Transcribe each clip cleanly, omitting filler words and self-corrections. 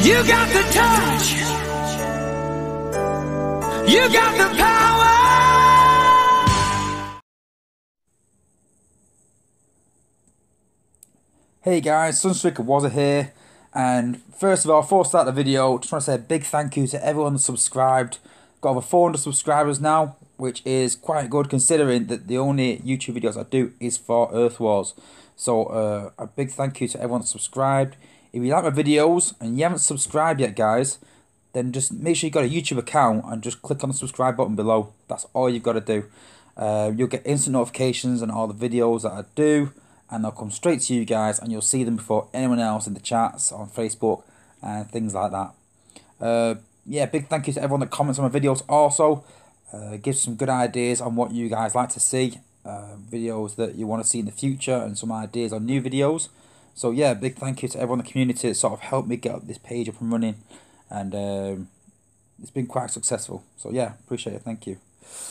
You got the touch. You got the power. Hey guys, Sunstreaker was here, and first of all, before I start the video, just want to say a big thank you to everyone that subscribed. Got over 400 subscribers now, which is quite good considering that the only YouTube videos I do is for Earthwars. So a big thank you to everyone that subscribed. If you like my videos and you haven't subscribed yet, guys, then just make sure you got a YouTube account and just click on the subscribe button below. That's all you've got to do. You'll get instant notifications on all the videos that I do, and they'll come straight to you guys, and you'll see them before anyone else in the chats on Facebook and things like that. Yeah, big thank you to everyone that comments on my videos also. Gives some good ideas on what you guys like to see, videos that you want to see in the future, and some ideas on new videos. So yeah, big thank you to everyone in the community that sort of helped me get this page up and running, and it's been quite successful. So yeah, appreciate it, thank you.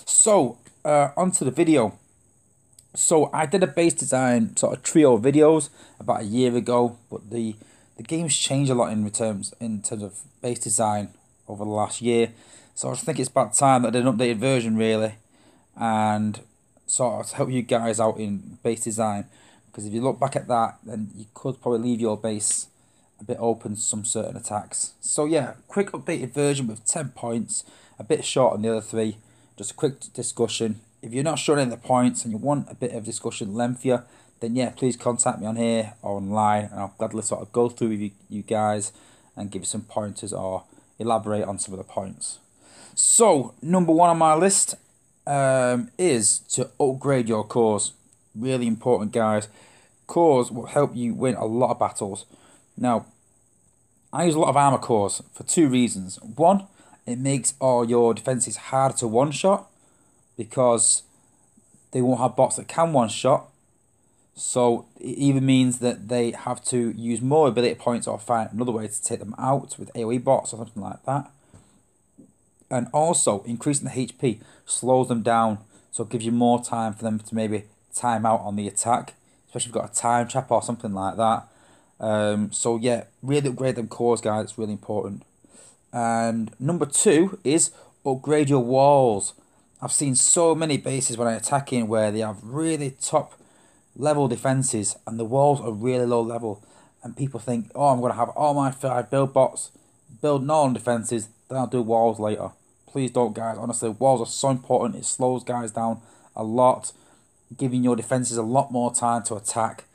So onto the video. So I did a base design sort of trio of videos about a year ago, but the game's changed a lot in terms of base design over the last year. So I just think it's about time that I did an updated version really, and sort of help you guys out in base design. Because if you look back at that, then you could probably leave your base a bit open to some certain attacks. So yeah, quick updated version with 10 points, a bit short on the other 3. Just a quick discussion. If you're not sure any of the points and you want a bit of discussion lengthier, then yeah, please contact me on here or online, and I'll gladly sort of go through with you guys and give you some pointers or elaborate on some of the points. So number 1 on my list is to upgrade your cores. Really important, guys. Cores will help you win a lot of battles. Now, I use a lot of armor cores for 2 reasons. 1, it makes all your defenses harder to one-shot, because they won't have bots that can one-shot. So it either means that they have to use more ability points or find another way to take them out with AoE bots or something like that. And also, increasing the HP slows them down, so it gives you more time for them to maybe time out on the attack, especially if you've got a time trap or something like that. So yeah, really upgrade them cores, guys. It's really important. And number 2 is upgrade your walls. I've seen so many bases when I'm attacking where they have really top level defenses and the walls are really low level, and people think, oh, I'm going to have all my 5 build bots, build normal defenses, then I'll do walls later. Please don't, guys. Honestly, walls are so important. It slows guys down a lot, giving your defenses a lot more time to attack.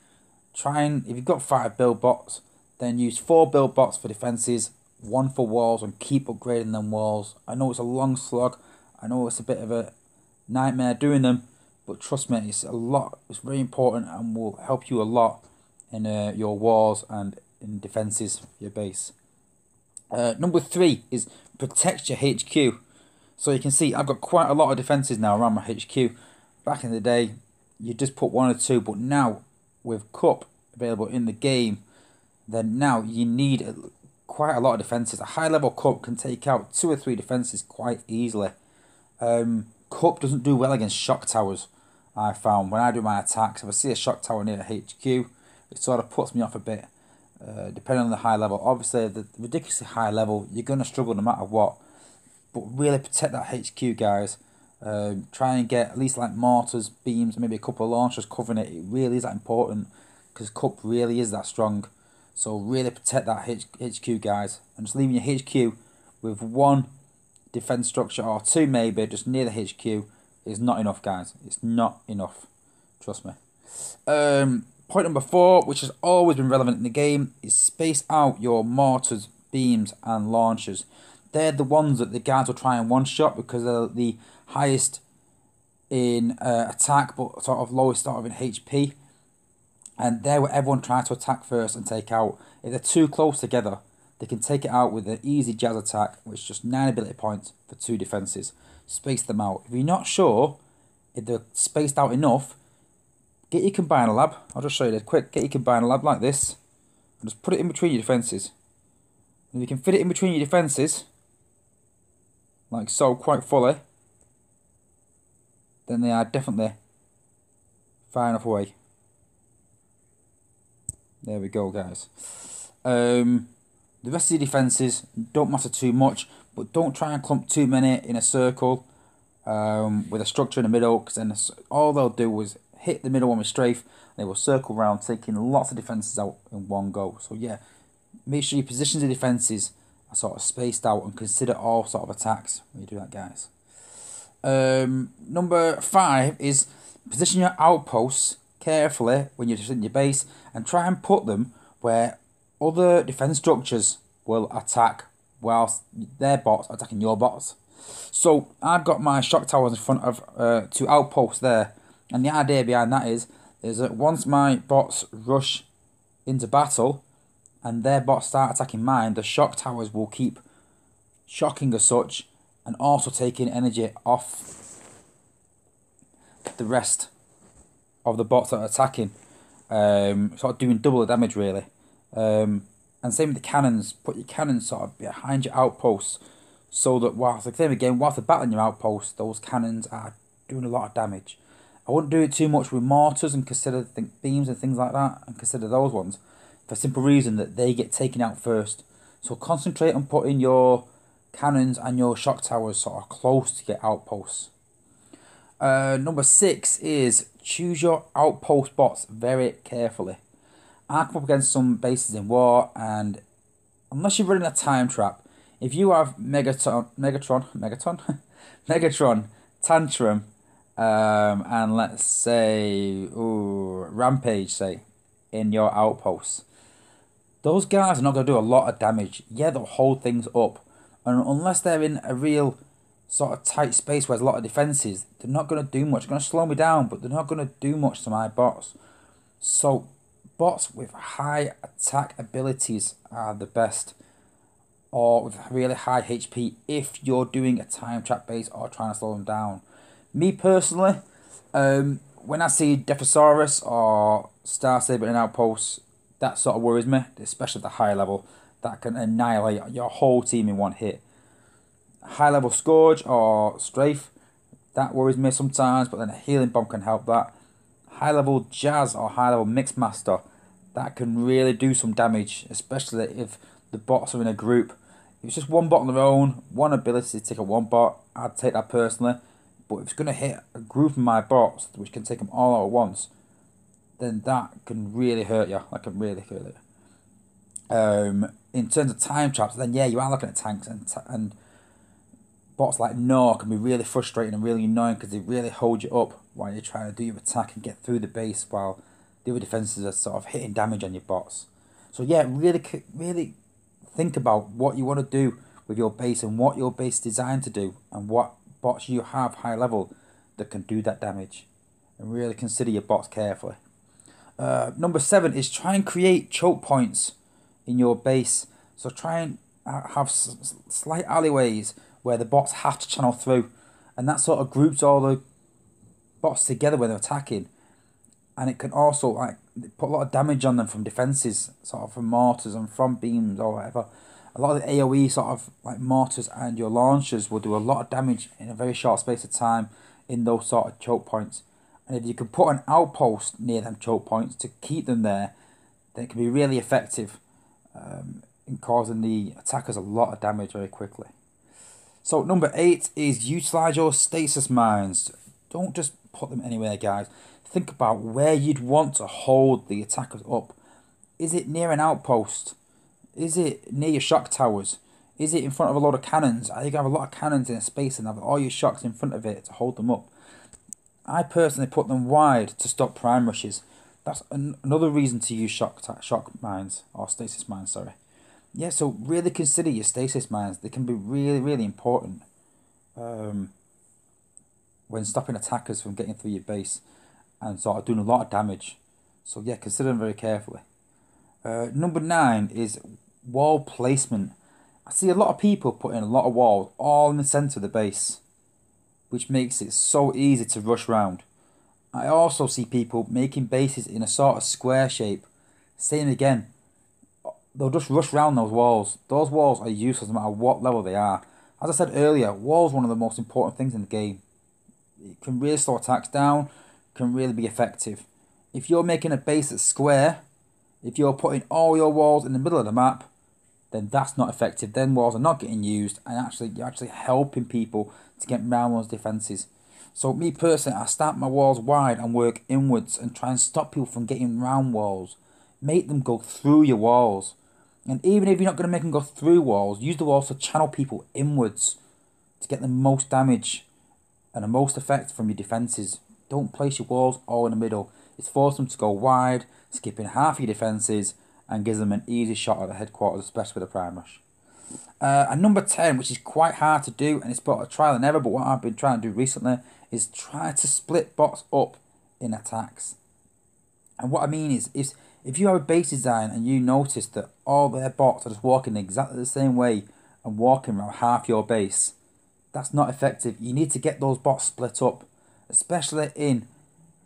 If you've got 5 build bots, then use 4 build bots for defenses, 1 for walls, and keep upgrading them walls. I know it's a long slog, I know it's a bit of a nightmare doing them, but trust me, it's a lot. It's very important and will help you a lot in your walls and in defenses for your base. Number 3 is protect your HQ. So you can see I've got quite a lot of defenses now around my HQ. Back in the day, you just put 1 or 2, but now with Cup available in the game, then now you need quite a lot of defenses. A high level Cup can take out 2 or 3 defenses quite easily. Cup doesn't do well against shock towers. I found when I do my attacks, if I see a shock tower near HQ, it sort of puts me off a bit. Depending on the high level, obviously the ridiculously high level, you're gonna struggle no matter what. But really protect that HQ, guys. Try and get at least like mortars, beams, maybe a couple of launchers covering it. It really is that important, because Cup really is that strong. So really protect that HQ, guys. And just leaving your HQ with 1 defense structure or 2 maybe just near the HQ is not enough, guys. It's not enough. Trust me. Point number 4, which has always been relevant in the game, is space out your mortars, beams, and launchers. They're the ones that the guys will try and one-shot because they're the highest in attack, but sort of lowest sort of in HP. And they're what everyone tries to attack first and take out. If they're too close together, they can take it out with an easy jazz attack, which is just 9 ability points for 2 defenses. Space them out. If you're not sure if they're spaced out enough, get your combiner lab. I'll just show you this quick. Get your combiner lab like this, and just put it in between your defenses. If you can fit it in between your defenses, like so, quite fully, then they are definitely far enough away. There we go, guys. The rest of the defences don't matter too much, but don't try and clump too many in a circle with a structure in the middle, because then all they'll do is hit the middle one with strafe, and they will circle around, taking lots of defences out in one go. So yeah, make sure your positions of defences are sort of spaced out, and consider all sort of attacks when you do that, guys. Number 5 is position your outposts carefully when you're in your base, and try and put them where other defense structures will attack whilst their bots are attacking your bots. So I've got my shock towers in front of 2 outposts there, and the idea behind that is that once my bots rush into battle and their bots start attacking mine, the shock towers will keep shocking as such, and also taking energy off the rest of the bots that are attacking, sort of doing double the damage really. And same with the cannons. Put your cannons sort of behind your outposts, so that whilst they're battling your outposts, those cannons are doing a lot of damage. I wouldn't do it too much with mortars and consider beams and things like that, and consider those ones, for a simple reason that they get taken out first. So concentrate on putting your cannons and your shock towers sort of close to your outposts. Number 6 is choose your outpost bots very carefully. I come up against some bases in war, and unless you're running a time trap, if you have Megatron, Tantrum, and let's say Rampage, say, in your outposts, those guys are not going to do a lot of damage. Yeah, they'll hold things up, and unless they're in a real sort of tight space where there's a lot of defences, they're not going to do much. They're going to slow me down, but they're not going to do much to my bots. So bots with high attack abilities are the best, or with really high HP if you're doing a time trap base or trying to slow them down. Me personally, when I see Defosaurus or Star Saber in outposts, that sort of worries me, especially at the high level. That can annihilate your whole team in one hit. High level Scourge or Strafe, that worries me sometimes, but then a healing bomb can help that. High level Jazz or high level Mixmaster, that can really do some damage, especially if the bots are in a group. If it's just one bot on their own, one ability to take a one bot, I'd take that personally. But if it's going to hit a group of my bots, which can take them all out at once, then that can really hurt you. That can really hurt you. In terms of time traps, then yeah, you are looking at tanks, and bots like Gnaw can be really frustrating and really annoying, because they really hold you up while you're trying to do your attack and get through the base, while the other defences are sort of hitting damage on your bots. So yeah, really think about what you want to do with your base, and what your base is designed to do, and what bots you have high level that can do that damage, and really consider your bots carefully. Number 7 is try and create choke points in your base. So try and have slight alleyways where the bots have to channel through, and that sort of groups all the bots together when they're attacking, and it can also like put a lot of damage on them from defences, sort of from mortars and from beams or whatever. A lot of the AoE sort of like mortars and your launchers will do a lot of damage in a very short space of time in those sort of choke points. And if you can put an outpost near them choke points to keep them there, then it can be really effective in causing the attackers a lot of damage very quickly. So number 8 is utilise your stasis mines. Don't just put them anywhere, guys. Think about where you'd want to hold the attackers up. Is it near an outpost? Is it near your shock towers? Is it in front of a lot of cannons? Are you going to have a lot of cannons in a space and have all your shocks in front of it to hold them up? I personally put them wide to stop prime rushes. That's another reason to use shock mines, or stasis mines, sorry. Yeah, so really consider your stasis mines. They can be really important when stopping attackers from getting through your base and sort of doing a lot of damage. So yeah, consider them very carefully. Number 9 is wall placement. I see a lot of people putting a lot of walls all in the centre of the base, which makes it so easy to rush round. I also see people making bases in a sort of square shape. Same again, they'll just rush round those walls. Those walls are useless no matter what level they are. As I said earlier, walls are one of the most important things in the game. It can really slow attacks down, can really be effective. If you're making a base that's square, if you're putting all your walls in the middle of the map, then that's not effective. Then walls are not getting used, and you're actually helping people to get around those defences. So me personally, I start my walls wide and work inwards and try and stop people from getting round walls. Make them go through your walls. And even if you're not going to make them go through walls, use the walls to channel people inwards to get the most damage and the most effect from your defences. Don't place your walls all in the middle. It's forced them to go wide, skipping half your defences, and gives them an easy shot at the headquarters, especially with a prime rush. And number 10, which is quite hard to do, and it's both a trial and error, but what I've been trying to do recently is try to split bots up in attacks. And what I mean is if you have a base design and you notice that all their bots are just walking exactly the same way and walking around half your base, that's not effective. You need to get those bots split up, especially in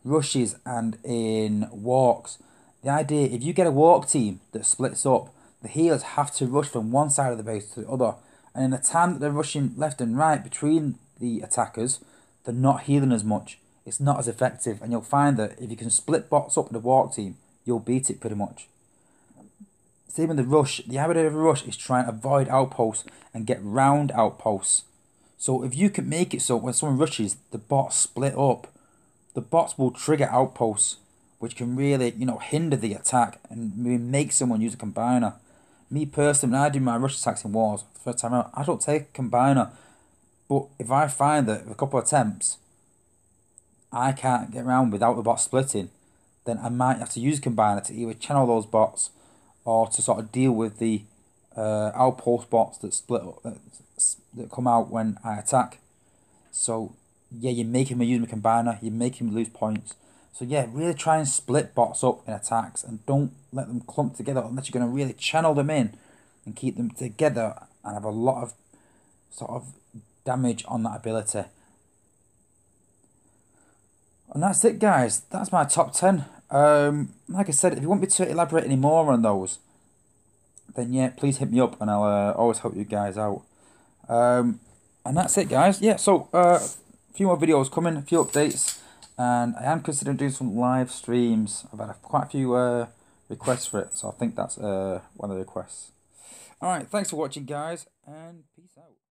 rushes and in walks. The idea, if you get a walk team that splits up, the healers have to rush from one side of the base to the other. And in the time that they're rushing left and right between the attackers, they're not healing as much. It's not as effective. And you'll find that if you can split bots up with a walk team, you'll beat it pretty much. Same with the rush. The idea of a rush is trying to avoid outposts and get round outposts. So if you can make it so when someone rushes, the bots split up, the bots will trigger outposts, which can really, hinder the attack and make someone use a combiner. Me personally, when I do my rush attacks in wars, first time out, I don't take a combiner. But if I find that with a couple of attempts, I can't get around without the bot splitting, then I might have to use a combiner to either channel those bots or to sort of deal with the outpost bots that split up, that come out when I attack. So yeah, you're making me use my combiner, you're making me lose points. So yeah, really try and split bots up in attacks and don't let them clump together unless you're going to really channel them in and keep them together and have a lot of sort of damage on that ability. And that's it, guys. That's my top 10. Like I said, if you want me to elaborate any more on those, then yeah, please hit me up and I'll always help you guys out. And that's it, guys. Yeah, so a few more videos coming, a few updates. And I am considering doing some live streams. I've had quite a few requests for it, so I think that's one of the requests. Alright, thanks for watching, guys, and peace out.